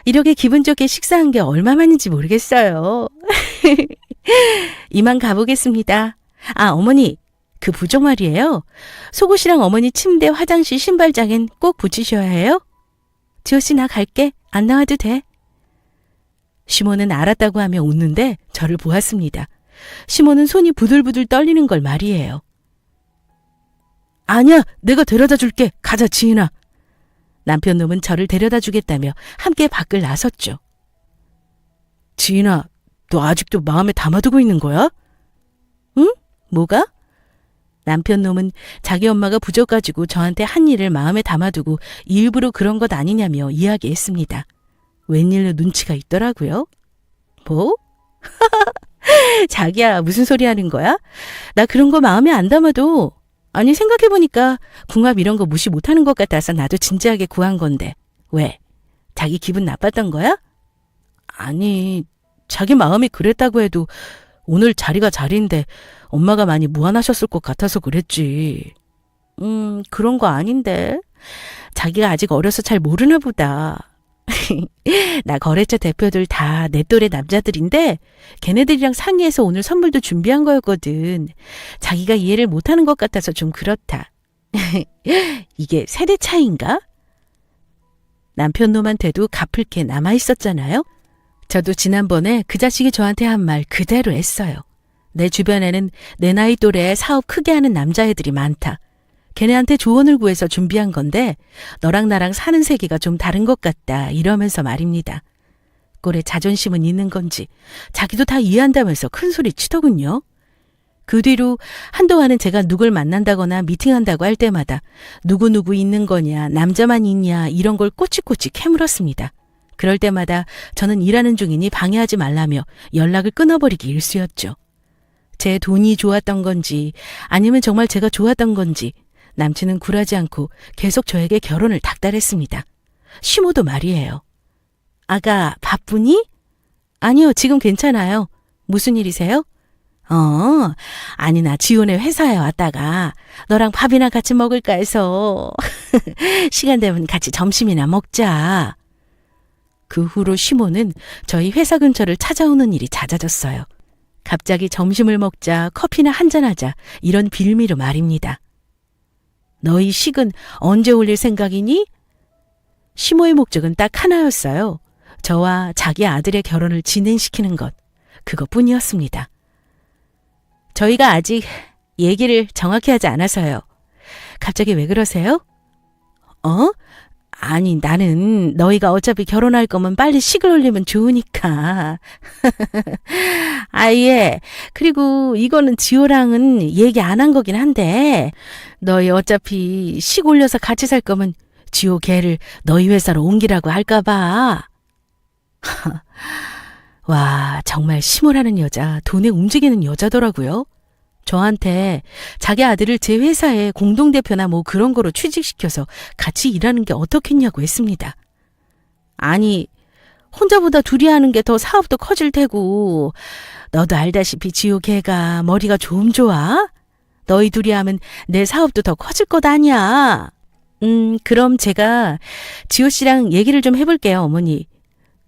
이렇게 기분 좋게 식사한 게 얼마만인지 모르겠어요. 이만 가보겠습니다. 아, 어머니, 그 부적 말이에요. 속옷이랑 어머니 침대, 화장실, 신발장엔 꼭 붙이셔야 해요. 지호씨, 나 갈게. 안 나와도 돼. 시모는 알았다고 하며 웃는데 저를 보았습니다. 시모는 손이 부들부들 떨리는 걸 말이에요. 아니야, 내가 데려다 줄게. 가자, 지인아. 남편놈은 저를 데려다 주겠다며 함께 밖을 나섰죠. 지인아, 너 아직도 마음에 담아두고 있는 거야? 응? 뭐가? 남편놈은 자기 엄마가 부적 가지고 저한테 한 일을 마음에 담아두고 일부러 그런 것 아니냐며 이야기했습니다. 웬일로 눈치가 있더라고요. 뭐? 자기야, 무슨 소리 하는 거야? 나 그런 거 마음에 안 담아도. 아니, 생각해보니까 궁합 이런 거 무시 못하는 것 같아서 나도 진지하게 구한 건데. 왜? 자기 기분 나빴던 거야? 아니, 자기 마음이 그랬다고 해도 오늘 자리가 자리인데 엄마가 많이 무안하셨을 것 같아서 그랬지. 그런 거 아닌데. 자기가 아직 어려서 잘 모르나 보다. 나 거래처 대표들 다 내 또래 남자들인데 걔네들이랑 상의해서 오늘 선물도 준비한 거였거든. 자기가 이해를 못하는 것 같아서 좀 그렇다. 이게 세대 차이인가? 남편 놈한테도 갚을 게 남아있었잖아요. 저도 지난번에 그 자식이 저한테 한 말 그대로 했어요. 내 주변에는 내 나이 또래에 사업 크게 하는 남자애들이 많다. 걔네한테 조언을 구해서 준비한 건데 너랑 나랑 사는 세계가 좀 다른 것 같다 이러면서 말입니다. 꼴에 자존심은 있는 건지 자기도 다 이해한다면서 큰 소리 치더군요. 그 뒤로 한동안은 제가 누굴 만난다거나 미팅한다고 할 때마다 누구누구 있는 거냐, 남자만 있냐 이런 걸 꼬치꼬치 캐물었습니다. 그럴 때마다 저는 일하는 중이니 방해하지 말라며 연락을 끊어버리기 일쑤였죠. 제 돈이 좋았던 건지 아니면 정말 제가 좋았던 건지 남친은 굴하지 않고 계속 저에게 결혼을 닥달했습니다. 시모도 말이에요. 아가 바쁘니? 아니요, 지금 괜찮아요. 무슨 일이세요? 아니 나 지훈의 회사에 왔다가 너랑 밥이나 같이 먹을까 해서 시간 되면 같이 점심이나 먹자. 그 후로 시모는 저희 회사 근처를 찾아오는 일이 잦아졌어요. 갑자기 점심을 먹자, 커피나 한잔하자 이런 빌미로 말입니다. 너희 식은 언제 올릴 생각이니? 시모의 목적은 딱 하나였어요. 저와 자기 아들의 결혼을 진행시키는 것, 그것뿐이었습니다. 저희가 아직 얘기를 정확히 하지 않아서요. 갑자기 왜 그러세요? 아니 나는 너희가 어차피 결혼할 거면 빨리 식을 올리면 좋으니까. 아예. 그리고 이거는 지호랑은 얘기 안 한 거긴 한데 너희 어차피 식 올려서 같이 살 거면 지호 걔를 너희 회사로 옮기라고 할까 봐. 와, 정말 시모라는 여자 돈에 움직이는 여자더라고요. 저한테 자기 아들을 제 회사에 공동대표나 뭐 그런 거로 취직시켜서 같이 일하는 게 어떻겠냐고 했습니다. 아니, 혼자보다 둘이 하는 게 더 사업도 커질 테고 너도 알다시피 지호 걔가 머리가 좀 좋아? 너희 둘이 하면 내 사업도 더 커질 것 아니야. 그럼 제가 지호 씨랑 얘기를 좀 해볼게요, 어머니.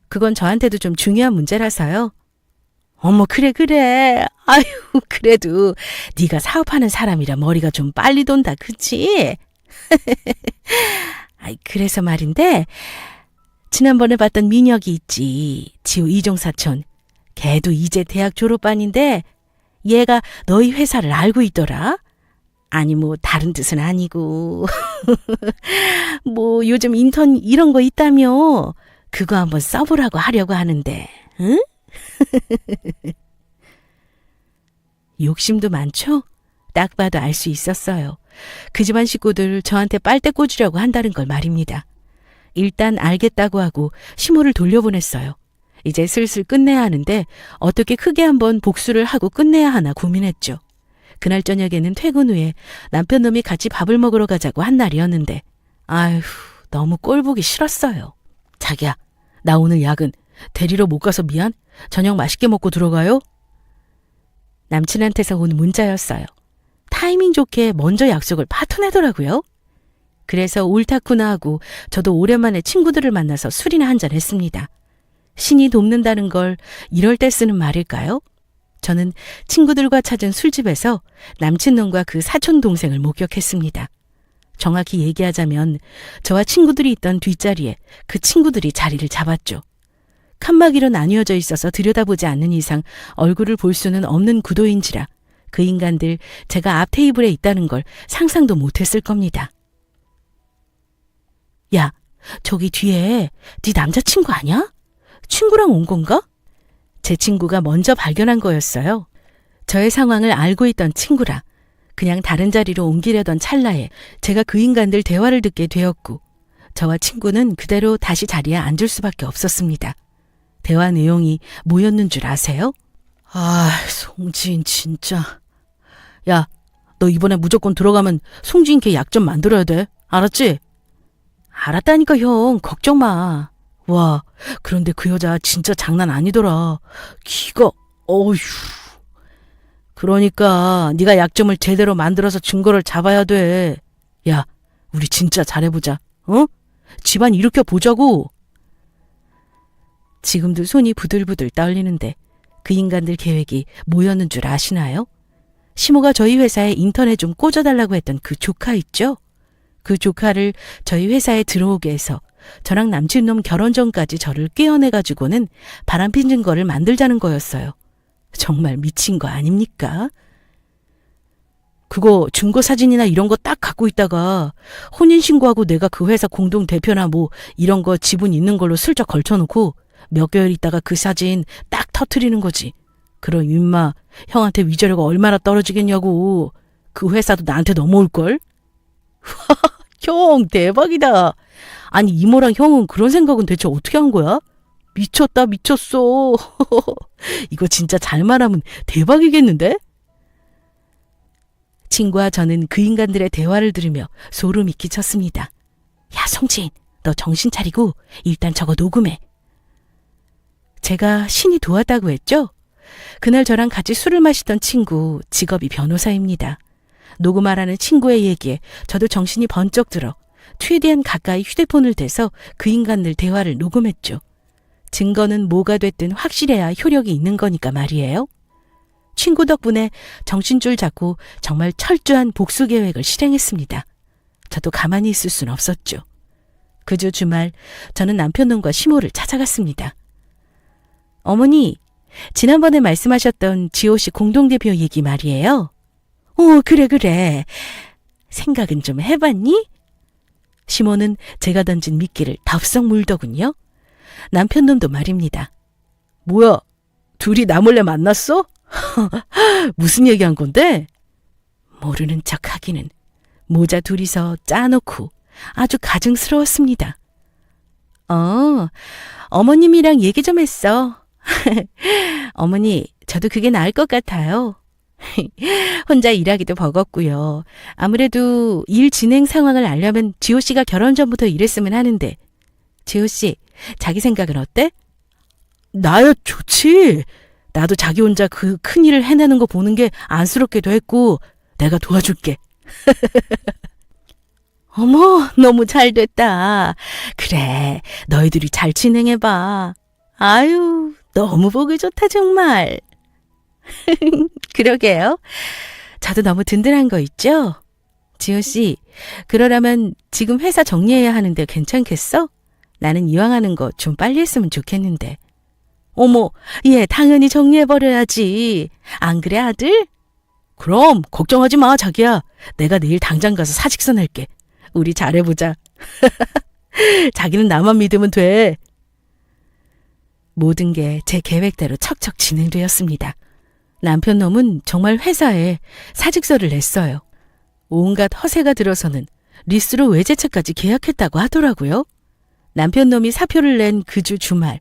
그건 저한테도 좀 중요한 문제라서요. 어머, 그래. 아유, 그래도 네가 사업하는 사람이라 머리가 좀 빨리 돈다, 그치? 아이, 그래서 말인데 지난번에 봤던 민혁이 있지, 지호 이종사촌. 걔도 이제 대학 졸업반인데 얘가 너희 회사를 알고 있더라. 아니 뭐 다른 뜻은 아니고 뭐 요즘 인턴 이런 거 있다며 그거 한번 써보라고 하려고 하는데, 응? 욕심도 많죠? 딱 봐도 알 수 있었어요. 그 집안 식구들 저한테 빨대 꽂으려고 한다는 걸 말입니다. 일단 알겠다고 하고 시모를 돌려보냈어요. 이제 슬슬 끝내야 하는데 어떻게 크게 한번 복수를 하고 끝내야 하나 고민했죠. 그날 저녁에는 퇴근 후에 남편 놈이 같이 밥을 먹으러 가자고 한 날이었는데 아휴, 너무 꼴보기 싫었어요. 자기야, 나 오늘 야근 데리러 못 가서 미안. 저녁 맛있게 먹고 들어가요. 남친한테서 온 문자였어요. 타이밍 좋게 먼저 약속을 파토내더라고요. 그래서 옳다구나 하고 저도 오랜만에 친구들을 만나서 술이나 한잔 했습니다. 신이 돕는다는 걸 이럴 때 쓰는 말일까요? 저는 친구들과 찾은 술집에서 남친놈과 그 사촌 동생을 목격했습니다. 정확히 얘기하자면 저와 친구들이 있던 뒷자리에 그 친구들이 자리를 잡았죠. 칸막이로 나뉘어져 있어서 들여다보지 않는 이상 얼굴을 볼 수는 없는 구도인지라 그 인간들 제가 앞 테이블에 있다는 걸 상상도 못했을 겁니다. 야, 저기 뒤에 네 남자친구 아니야? 친구랑 온 건가? 제 친구가 먼저 발견한 거였어요. 저의 상황을 알고 있던 친구라 그냥 다른 자리로 옮기려던 찰나에 제가 그 인간들 대화를 듣게 되었고 저와 친구는 그대로 다시 자리에 앉을 수밖에 없었습니다. 대화 내용이 뭐였는 줄 아세요? 아, 송지인 진짜. 야, 너 이번에 무조건 들어가면 송지인 걔 약 좀 만들어야 돼. 알았지? 알았다니까 형. 걱정 마. 와, 그런데 그 여자 진짜 장난 아니더라. 기가, 어휴. 그러니까 네가 약점을 제대로 만들어서 증거를 잡아야 돼. 야, 우리 진짜 잘해보자. 어? 집안 일으켜 보자고. 지금도 손이 부들부들 떨리는데 그 인간들 계획이 뭐였는 줄 아시나요? 시모가 저희 회사에 인턴에 좀 꽂아달라고 했던 그 조카 있죠? 그 조카를 저희 회사에 들어오게 해서 저랑 남친놈 결혼 전까지 저를 꿰어내가지고는 바람핀 증거를 만들자는 거였어요. 정말 미친 거 아닙니까? 그거 증거 사진이나 이런 거 딱 갖고 있다가 혼인신고하고 내가 그 회사 공동대표나 뭐 이런 거 지분 있는 걸로 슬쩍 걸쳐놓고 몇 개월 있다가 그 사진 딱 터트리는 거지. 그럼 임마 형한테 위자료가 얼마나 떨어지겠냐고. 그 회사도 나한테 넘어올걸? 형 대박이다. 아니 이모랑 형은 그런 생각은 대체 어떻게 한 거야? 미쳤다 미쳤어. 이거 진짜 잘 말하면 대박이겠는데? 친구와 저는 그 인간들의 대화를 들으며 소름이 끼쳤습니다. 야 송지인, 너 정신 차리고 일단 저거 녹음해. 제가 신이 도왔다고 했죠? 그날 저랑 같이 술을 마시던 친구, 직업이 변호사입니다. 녹음하라는 친구의 얘기에 저도 정신이 번쩍 들어 최대한 가까이 휴대폰을 대서 그 인간들 대화를 녹음했죠. 증거는 뭐가 됐든 확실해야 효력이 있는 거니까 말이에요. 친구 덕분에 정신줄 잡고 정말 철저한 복수 계획을 실행했습니다. 저도 가만히 있을 순 없었죠. 그주 주말 저는 남편놈과 시모를 찾아갔습니다. 어머니, 지난번에 말씀하셨던 지호씨 공동대표 얘기 말이에요. 그래. 생각은 좀 해봤니? 시모는 제가 던진 미끼를 덥석 물더군요. 남편놈도 말입니다. 뭐야, 둘이 나 몰래 만났어? 무슨 얘기한 건데? 모르는 척 하기는 모자 둘이서 짜놓고 아주 가증스러웠습니다. 어머님이랑 얘기 좀 했어. 어머니, 저도 그게 나을 것 같아요. 혼자 일하기도 버겁고요. 아무래도 일 진행 상황을 알려면 지호 씨가 결혼 전부터 이랬으면 하는데. 지호 씨, 자기 생각은 어때? 나야 좋지. 나도 자기 혼자 그 큰일을 해내는 거 보는 게 안쓰럽기도 했고 내가 도와줄게. 어머, 너무 잘 됐다. 그래, 너희들이 잘 진행해봐. 아유, 너무 보기 좋다 정말. 그러게요. 저도 너무 든든한 거 있죠? 지호 씨, 그러려면 지금 회사 정리해야 하는데 괜찮겠어? 나는 이왕 하는 거 좀 빨리 했으면 좋겠는데. 어머, 얘 당연히 정리해버려야지. 안 그래 아들? 그럼 걱정하지 마 자기야. 내가 내일 당장 가서 사직서 낼게. 우리 잘해보자. 자기는 나만 믿으면 돼. 모든 게 제 계획대로 척척 진행되었습니다. 남편놈은 정말 회사에 사직서를 냈어요. 온갖 허세가 들어서는 리스로 외제차까지 계약했다고 하더라고요. 남편놈이 사표를 낸 그 주 주말,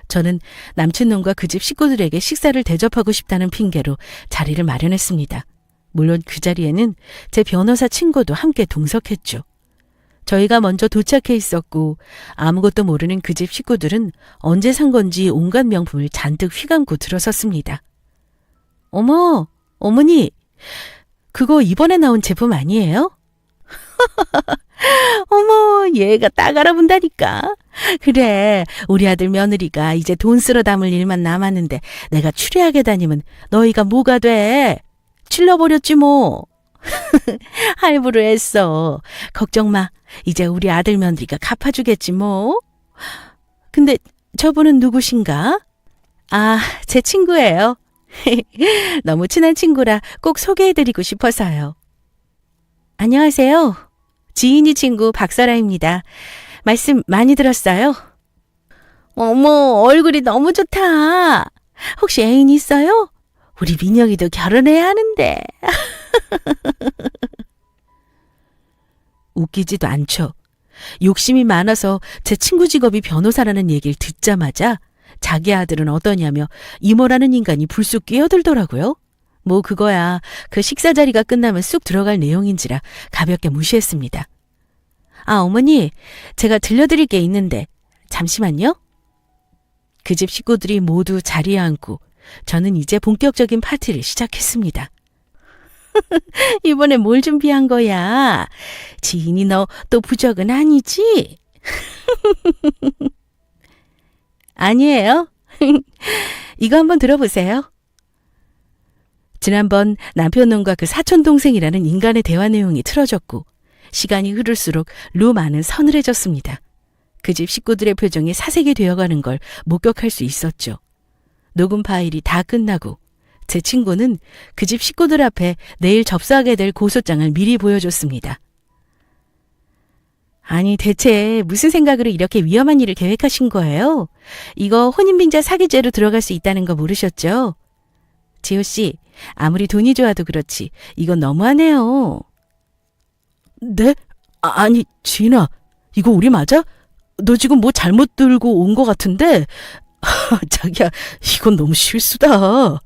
저는 남친놈과 그 집 식구들에게 식사를 대접하고 싶다는 핑계로 자리를 마련했습니다. 물론 그 자리에는 제 변호사 친구도 함께 동석했죠. 저희가 먼저 도착해 있었고 아무것도 모르는 그 집 식구들은 언제 산 건지 온갖 명품을 잔뜩 휘감고 들어섰습니다. 어머, 어머니, 그거 이번에 나온 제품 아니에요? 어머, 얘가 딱 알아본다니까. 그래, 우리 아들 며느리가 이제 돈 쓸어 담을 일만 남았는데 내가 추리하게 다니면 너희가 뭐가 돼? 찔러버렸지 뭐. 할부로 했어. 걱정 마. 이제 우리 아들 며느리가 갚아주겠지 뭐. 근데 저분은 누구신가? 아, 제 친구예요. 너무 친한 친구라 꼭 소개해드리고 싶어서요. 안녕하세요. 지인이 친구 박설아입니다. 말씀 많이 들었어요? 어머, 얼굴이 너무 좋다. 혹시 애인 있어요? 우리 민영이도 결혼해야 하는데. 웃기지도 않죠. 욕심이 많아서 제 친구 직업이 변호사라는 얘기를 듣자마자 자기 아들은 어떠냐며 이모라는 인간이 불쑥 끼어들더라고요. 뭐 그거야 그 식사 자리가 끝나면 쑥 들어갈 내용인지라 가볍게 무시했습니다. 아, 어머니, 제가 들려드릴 게 있는데 잠시만요. 그 집 식구들이 모두 자리에 앉고 저는 이제 본격적인 파티를 시작했습니다. 이번에 뭘 준비한 거야? 지인이 너 또 부적은 아니지? 아니에요. 이거 한번 들어보세요. 지난번 남편놈과 그 사촌동생이라는 인간의 대화 내용이 틀어졌고 시간이 흐를수록 루마는 서늘해졌습니다. 그 집 식구들의 표정이 사색이 되어가는 걸 목격할 수 있었죠. 녹음 파일이 다 끝나고 제 친구는 그 집 식구들 앞에 내일 접수하게 될 고소장을 미리 보여줬습니다. 아니 대체 무슨 생각으로 이렇게 위험한 일을 계획하신 거예요? 이거 혼인빙자 사기죄로 들어갈 수 있다는 거 모르셨죠? 지호 씨, 아무리 돈이 좋아도 그렇지 이건 너무하네요. 네? 아니 지인아, 이거 우리 맞아? 너 지금 뭐 잘못 들고 온 거 같은데? 자기야, 이건 너무 실수다.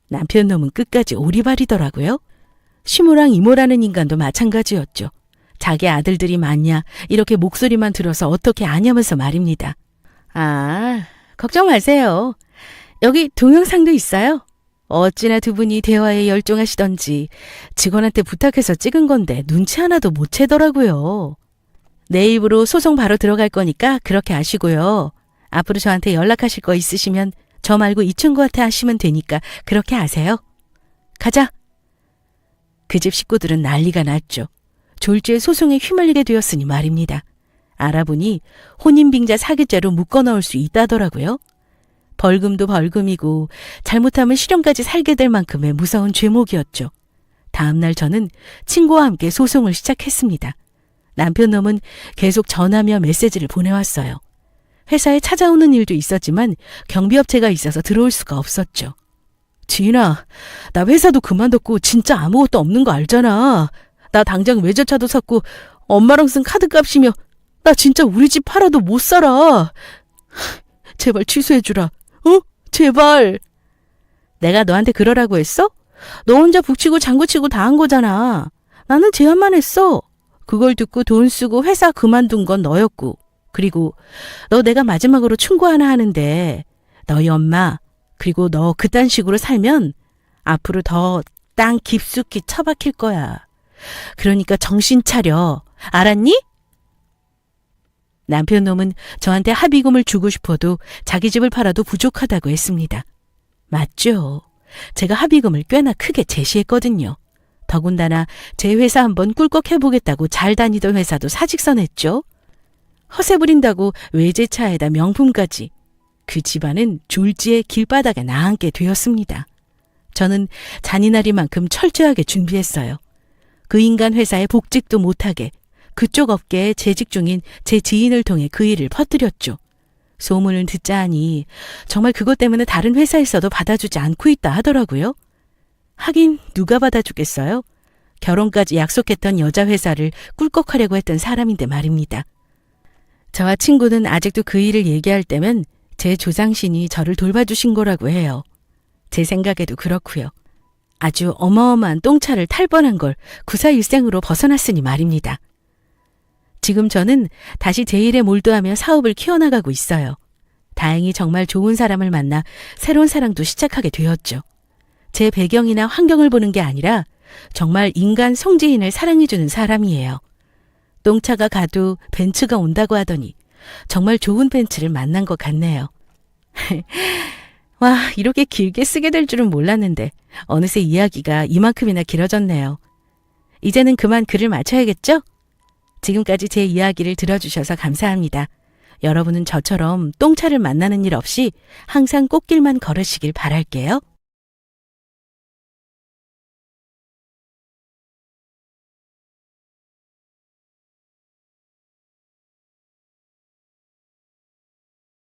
남편 놈은 끝까지 오리발이더라고요. 시모랑 이모라는 인간도 마찬가지였죠. 자기 아들들이 많냐 이렇게 목소리만 들어서 어떻게 아냐면서 말입니다. 아, 걱정 마세요. 여기 동영상도 있어요. 어찌나 두 분이 대화에 열중하시던지 직원한테 부탁해서 찍은 건데 눈치 하나도 못 채더라고요. 내 입으로 소송 바로 들어갈 거니까 그렇게 아시고요. 앞으로 저한테 연락하실 거 있으시면 저 말고 이 친구한테 하시면 되니까 그렇게 아세요. 가자. 그 집 식구들은 난리가 났죠. 졸지에 소송에 휘말리게 되었으니 말입니다. 알아보니 혼인빙자 사기죄로 묶어넣을 수 있다더라고요. 벌금도 벌금이고 잘못하면 실형까지 살게 될 만큼의 무서운 죄목이었죠. 다음날 저는 친구와 함께 소송을 시작했습니다. 남편 놈은 계속 전화며 메시지를 보내왔어요. 회사에 찾아오는 일도 있었지만 경비업체가 있어서 들어올 수가 없었죠. 지인아, 나 회사도 그만뒀고 진짜 아무것도 없는 거 알잖아. 나 당장 외제차도 샀고 엄마랑 쓴 카드값이며 나 진짜 우리 집 팔아도 못 살아. 제발 취소해주라. 어? 제발. 내가 너한테 그러라고 했어? 너 혼자 북치고 장구치고 다 한 거잖아. 나는 제안만 했어. 그걸 듣고 돈 쓰고 회사 그만둔 건 너였고. 그리고 너 내가 마지막으로 충고 하나 하는데 너희 엄마 그리고 너 그딴 식으로 살면 앞으로 더 땅 깊숙이 처박힐 거야. 그러니까 정신 차려. 알았니? 남편 놈은 저한테 합의금을 주고 싶어도 자기 집을 팔아도 부족하다고 했습니다. 맞죠. 제가 합의금을 꽤나 크게 제시했거든요. 더군다나 제 회사 한번 꿀꺽 해보겠다고 잘 다니던 회사도 사직서냈죠. 허세 부린다고 외제차에다 명품까지. 그 집안은 졸지에 길바닥에 나앉게 되었습니다. 저는 잔인하리만큼 철저하게 준비했어요. 그 인간 회사에 복직도 못하게 그쪽 업계에 재직 중인 제 지인을 통해 그 일을 퍼뜨렸죠. 소문을 듣자 하니 정말 그것 때문에 다른 회사에서도 받아주지 않고 있다 하더라고요. 하긴 누가 받아주겠어요? 결혼까지 약속했던 여자 회사를 꿀꺽하려고 했던 사람인데 말입니다. 저와 친구는 아직도 그 일을 얘기할 때면 제 조상신이 저를 돌봐주신 거라고 해요. 제 생각에도 그렇고요. 아주 어마어마한 똥차를 탈 뻔한 걸 구사일생으로 벗어났으니 말입니다. 지금 저는 다시 제 일에 몰두하며 사업을 키워나가고 있어요. 다행히 정말 좋은 사람을 만나 새로운 사랑도 시작하게 되었죠. 제 배경이나 환경을 보는 게 아니라 정말 인간 송지인을 사랑해주는 사람이에요. 똥차가 가도 벤츠가 온다고 하더니 정말 좋은 벤츠를 만난 것 같네요. 와, 이렇게 길게 쓰게 될 줄은 몰랐는데 어느새 이야기가 이만큼이나 길어졌네요. 이제는 그만 글을 마쳐야겠죠? 지금까지 제 이야기를 들어주셔서 감사합니다. 여러분은 저처럼 똥차를 만나는 일 없이 항상 꽃길만 걸으시길 바랄게요.